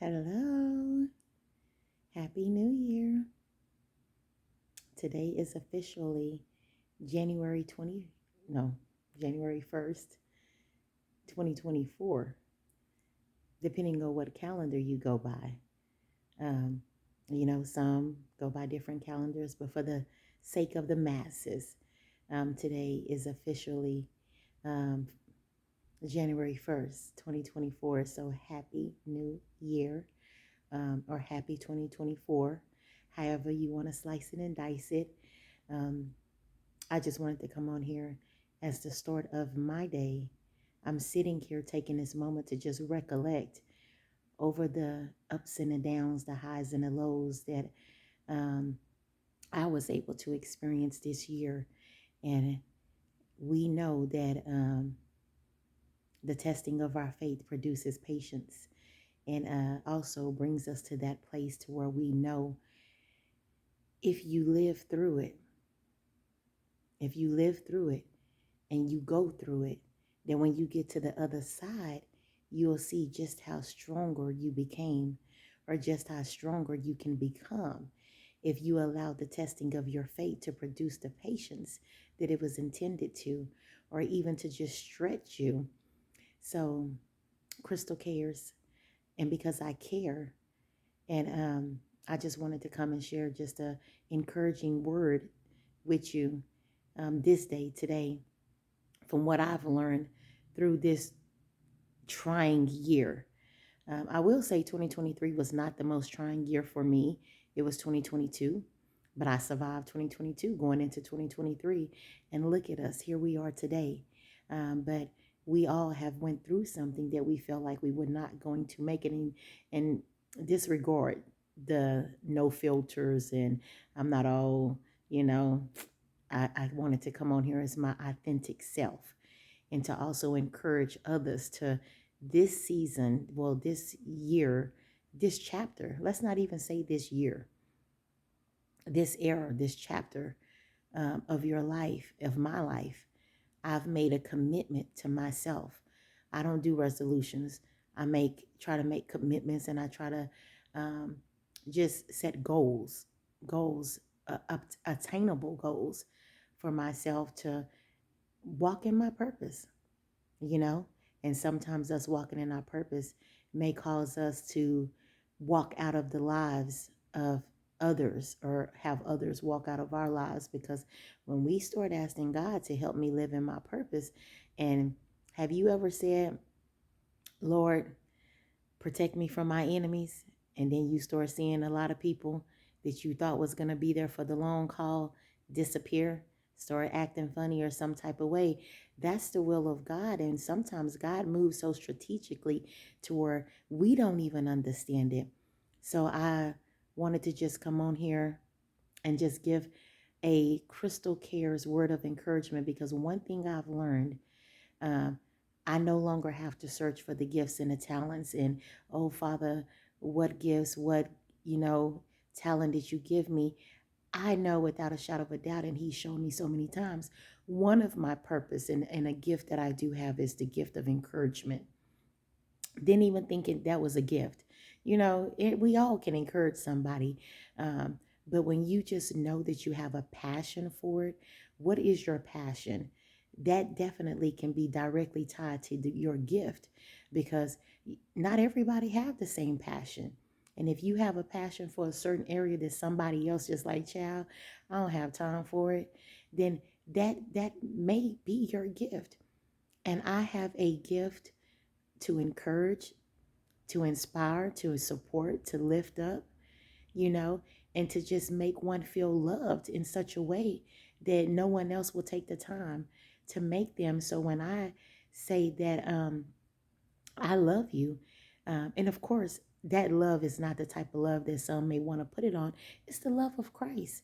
Hello. Happy New Year. Today is officially January 20, no, January 1st, 2024, depending on what calendar you go by. Um, some go by different calendars, but for the sake of the masses, today is officially um, January 1st, 2024. So happy New Year. Or happy 2024, however you want to slice it and dice it. Um, I just wanted to come on here as the start of my day. I'm sitting here taking this moment to just recollect over the ups and the downs, the highs and the lows that um, I was able to experience this year. And we know that the testing of our faith produces patience and also brings us to that place to where we know if you live through it, if you live through it and you go through it, then when you get to the other side, you'll see just how stronger you became or just how stronger you can become if you allow the testing of your faith to produce the patience that it was intended to, or even to just stretch you. So, Crystal cares, and because I care, and I just wanted to come and share just a encouraging word with you this day, today, from what I've learned through this trying year. I will say 2023 was not the most trying year for me. It was 2022, but I survived 2022 going into 2023. And look at us, here we are today. But we all have went through something that we felt like we were not going to make it in, and disregard the no filters. And I'm not all, you know, I wanted to come on here as my authentic self and to also encourage others to this season, well, this year, this chapter, let's not even say this year, this era, this chapter of your life, of my life. I've made a commitment to myself. I don't do resolutions. Try to make commitments, and I try to um, just set goals, attainable goals for myself to walk in my purpose, you know? And sometimes us walking in our purpose may cause us to walk out of the lives of others or have others walk out of our lives, because when we start asking God to help me live in my purpose, and have you ever said, Lord, protect me from my enemies? And then you start seeing a lot of people that you thought was going to be there for the long haul disappear, start acting funny or some type of way. That's the will of God. And sometimes God moves so strategically to where we don't even understand it. So I wanted to just come on here and just give a Crystal C.A.R.E.S word of encouragement, because one thing I've learned, um, I no longer have to search for the gifts and the talents and, oh, Father, what gifts, what, talent did you give me? I know without a shadow of a doubt, and He's shown me so many times, one of my purpose and a gift that I do have is the gift of encouragement. Didn't even think that was a gift. We all can encourage somebody. But when you just know that you have a passion for it, what is your passion? That definitely can be directly tied to your gift, because not everybody have the same passion. And if you have a passion for a certain area that somebody else just like, child, I don't have time for it, then that may be your gift. And I have a gift to encourage, to inspire, to support, to lift up, you know, and to just make one feel loved in such a way that no one else will take the time to make them. So when I say that I love you, and of course, that love is not the type of love that some may want to put it on. It's the love of Christ.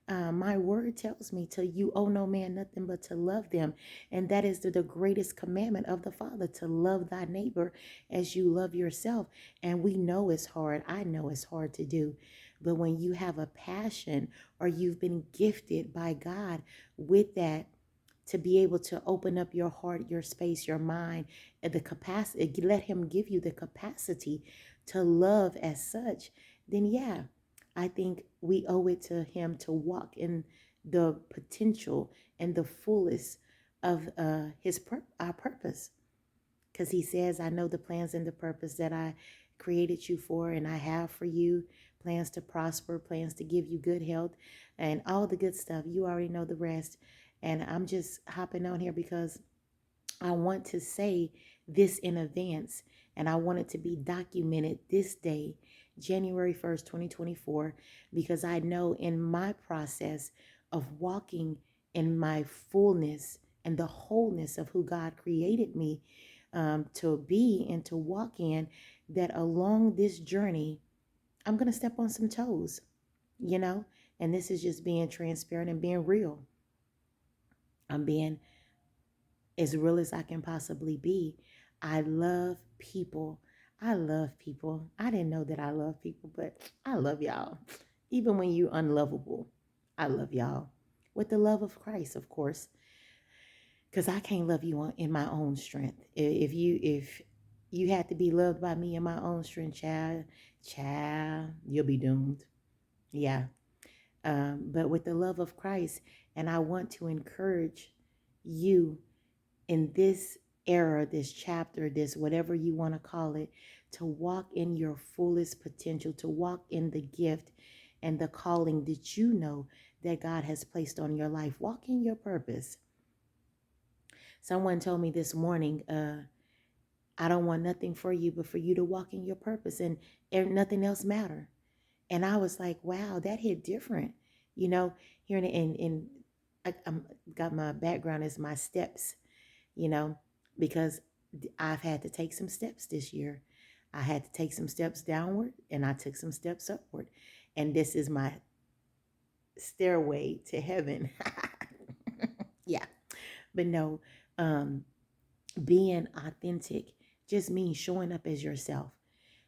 My word tells me to you owe no man nothing but to love them. And that is the greatest commandment of the Father, to love thy neighbor as you love yourself. And we know it's hard. I know it's hard to do. But when you have a passion, or you've been gifted by God with that to be able to open up your heart, your space, your mind, and the capacity, let him give you the capacity to love as such, then yeah, I think we owe it to him to walk in the potential and the fullest of our purpose. Because he says, I know the plans and the purpose that I created you for, and I have for you plans to prosper, plans to give you good health, and all the good stuff. You already know the rest. And I'm just hopping on here because I want to say this in advance, and I want it to be documented this day, January 1st, 2024, because I know in my process of walking in my fullness and the wholeness of who God created me to be and to walk in, that along this journey, I'm going to step on some toes, you know, and this is just being transparent and being real. I'm being as real as I can possibly be. I love people. I love people. I didn't know that I love people, but I love y'all. Even when you unlovable, I love y'all. With the love of Christ, of course, because I can't love you in my own strength. If you had to be loved by me in my own strength, child, you'll be doomed. Yeah. But with the love of Christ, and I want to encourage you in this era, this chapter, this whatever you want to call it, to walk in your fullest potential, to walk in the gift and the calling that you know that God has placed on your life. Walk in your purpose. Someone told me this morning, I don't want nothing for you but for you to walk in your purpose, and nothing else matter. And I was like, wow, that hit different. You know, here I'm got my background as my steps, you know, because I've had to take some steps this year. I had to take some steps downward and I took some steps upward. And this is my stairway to heaven. Yeah. But no, um, being authentic just means showing up as yourself.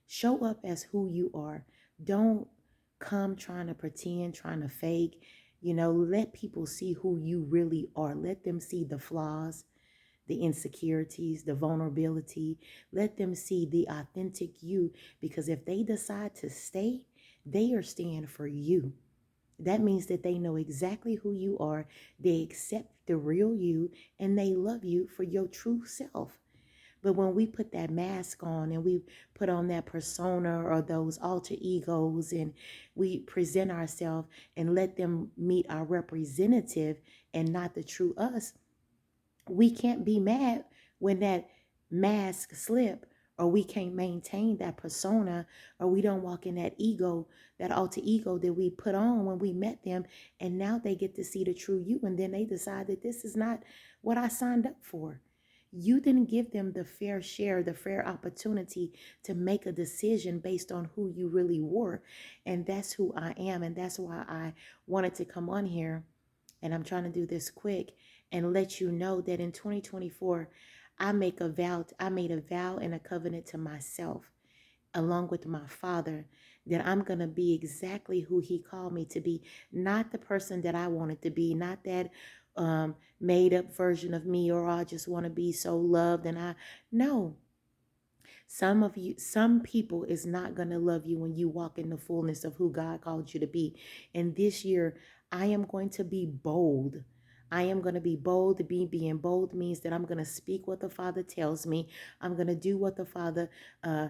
Show up as who you are. Don't come trying to pretend, trying to fake. You know, let people see who you really are. Let them see the flaws, the insecurities, the vulnerability. Let them see the authentic you, because if they decide to stay, they are staying for you. That means that they know exactly who you are. They accept the real you and they love you for your true self. But when we put that mask on and we put on that persona or those alter egos and we present ourselves and let them meet our representative and not the true us, we can't be mad when that mask slip, or we can't maintain that persona, or we don't walk in that ego, that alter ego that we put on when we met them, and now they get to see the true you, and then they decide that this is not what I signed up for. You didn't give them the fair share, the fair opportunity to make a decision based on who you really were. And that's who I am, and that's why I wanted to come on here, and I'm trying to do this quick and let you know that in 2024, I made a vow and a covenant to myself, along with my father, that I'm going to be exactly who he called me to be, not the person that I wanted to be, not that made up version of me, or I just want to be so loved. No, some people is not going to love you when you walk in the fullness of who God called you to be. And this year, I am going to be bold. I am going to be bold. Being bold means that I'm going to speak what the Father tells me. I'm going to do what the Father uh,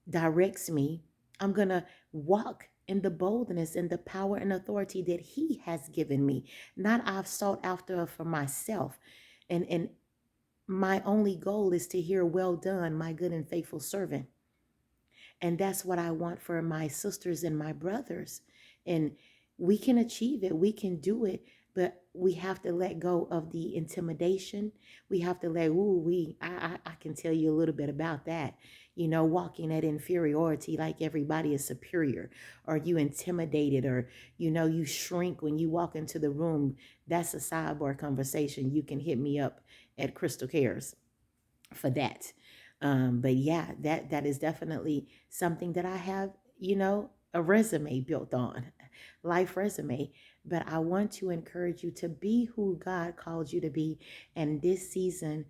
directs me. I'm going to walk in the boldness and the power and authority that He has given me. Not I've sought after for myself. And my only goal is to hear, well done, my good and faithful servant. And that's what I want for my sisters and my brothers. And we can achieve it. We can do it. But we have to let go of the intimidation. We have to let, I can tell you a little bit about that. You know, walking at inferiority like everybody is superior, or you intimidated, or, you know, you shrink when you walk into the room. That's a sidebar conversation. You can hit me up at Crystal Cares for that. But yeah, that is definitely something that I have, you know, a resume built on, life resume. But I want to encourage you to be who God called you to be. And this season,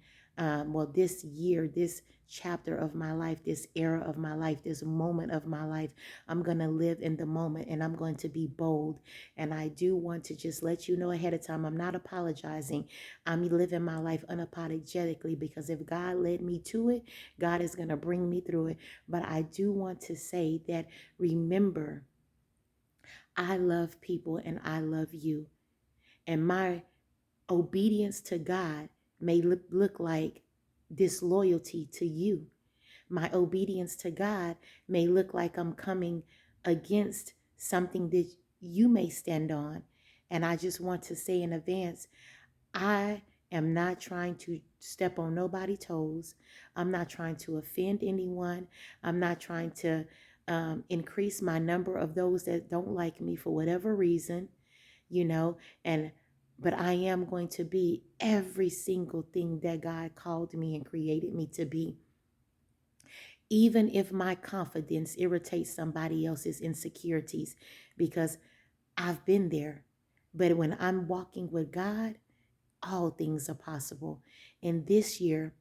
this year, this chapter of my life, this era of my life, this moment of my life, I'm going to live in the moment and I'm going to be bold. And I do want to just let you know ahead of time, I'm not apologizing. I'm living my life unapologetically, because if God led me to it, God is going to bring me through it. But I do want to say that, remember, I love people and I love you. And my obedience to God may look like disloyalty to you. My obedience to God may look like I'm coming against something that you may stand on. And I just want to say in advance, I am not trying to step on nobody's toes. I'm not trying to offend anyone. I'm not trying to increase my number of those that don't like me for whatever reason, you know, and but I am going to be every single thing that God called me and created me to be. Even if my confidence irritates somebody else's insecurities, because I've been there. But when I'm walking with God, all things are possible. And this year,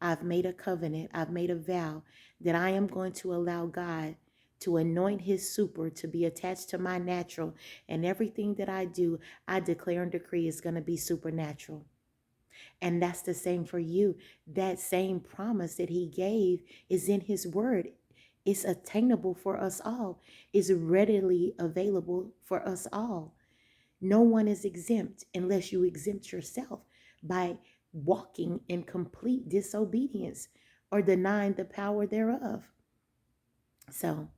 I've made a covenant, I've made a vow that I am going to allow God to anoint his super to be attached to my natural. And everything that I do, I declare and decree is going to be supernatural. And that's the same for you. That same promise that he gave is in his word. It's attainable for us all. It's readily available for us all. No one is exempt unless you exempt yourself by walking in complete disobedience or denying the power thereof. So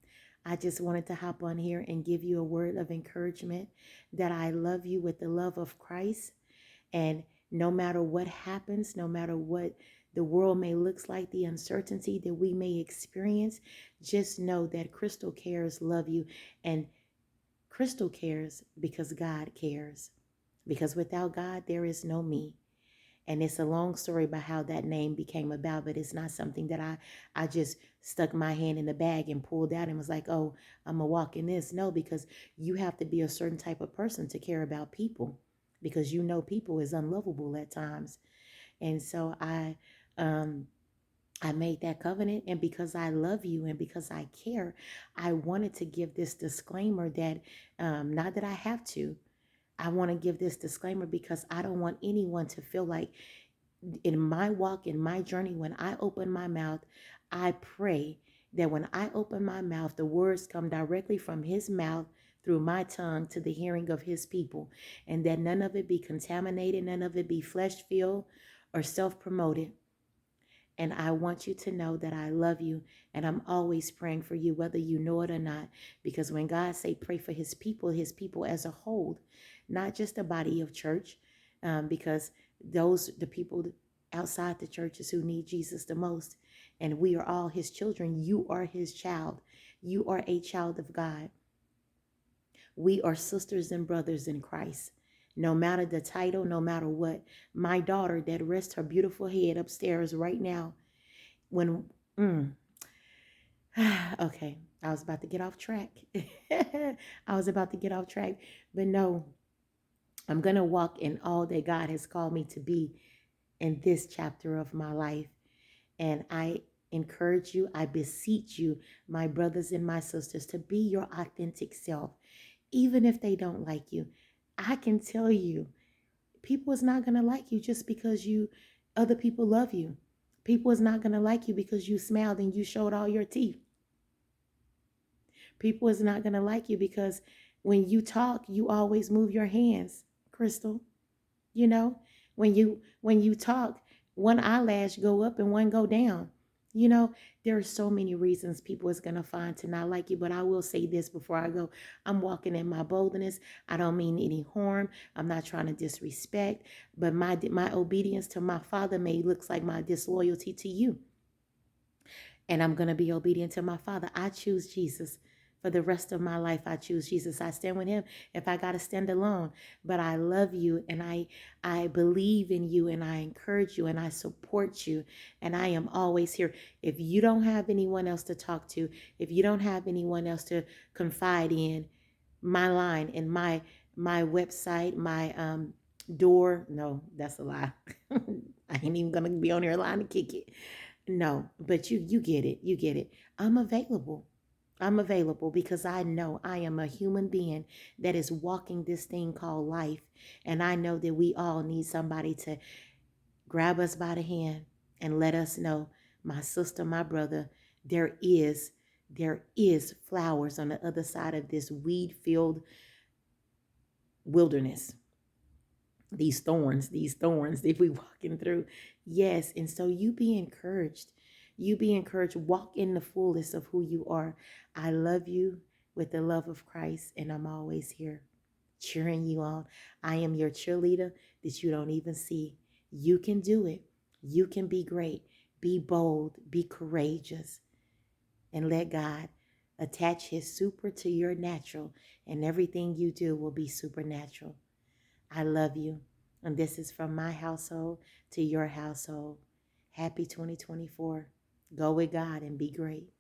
I just wanted to hop on here and give you a word of encouragement that I love you with the love of Christ. And no matter what happens, no matter what the world may look like, the uncertainty that we may experience, just know that Crystal Cares love you. And Crystal cares because God cares. Because without God, there is no me. And it's a long story about how that name became about, but it's not something that I just stuck my hand in the bag and pulled out and was like, oh, I'm going to walk in this. No, because you have to be a certain type of person to care about people, because you know people is unlovable at times. And so I made that covenant, and because I love you and because I care, I wanted to give this disclaimer that, not that I have to, I want to give this disclaimer because I don't want anyone to feel like, in my walk, in my journey, when I open my mouth, I pray that when I open my mouth, the words come directly from his mouth through my tongue to the hearing of his people, and that none of it be contaminated, none of it be flesh filled or self promoted. And I want you to know that I love you, and I'm always praying for you, whether you know it or not. Because when God say pray for his people as a whole, not just the body of church, because the people outside the churches who need Jesus the most. And we are all his children. You are his child. You are a child of God. We are sisters and brothers in Christ. No matter the title, no matter what. My daughter that rests her beautiful head upstairs right now, when okay, I was about to get off track. I was about to get off track, but no, I'm going to walk in all that God has called me to be in this chapter of my life. And I encourage you, I beseech you, my brothers and my sisters, to be your authentic self, even if they don't like you. I can tell you, people is not going to like you just because other people love you. People is not going to like you because you smiled and you showed all your teeth. People is not going to like you because when you talk, you always move your hands, Crystal. You know, when you talk, one eyelash go up and one go down. You know, there are so many reasons people is going to find to not like you, but I will say this before I go. I'm walking in my boldness. I don't mean any harm. I'm not trying to disrespect, but my obedience to my father may looks like my disloyalty to you. And I'm going to be obedient to my father. I choose Jesus. For the rest of my life, I choose Jesus. I stand with him if I got to stand alone. But I love you, and I believe in you, and I encourage you, and I support you, and I am always here. If you don't have anyone else to talk to, if you don't have anyone else to confide in, my line and my website, my door. No, that's a lie. I ain't even gonna be on here line to kick it. No, but you get it. You get it. I'm available. I'm available because I know I am a human being that is walking this thing called life. And I know that we all need somebody to grab us by the hand and let us know, my sister, my brother, there is there is flowers on the other side of this weed filled wilderness. These thorns that we walking through. Yes, and so you be encouraged. You be encouraged. Walk in the fullness of who you are. I love you with the love of Christ, and I'm always here cheering you on. I am your cheerleader that you don't even see. You can do it. You can be great. Be bold. Be courageous. And let God attach his super to your natural, and everything you do will be supernatural. I love you. And this is from my household to your household. Happy 2024. Go with God and be great.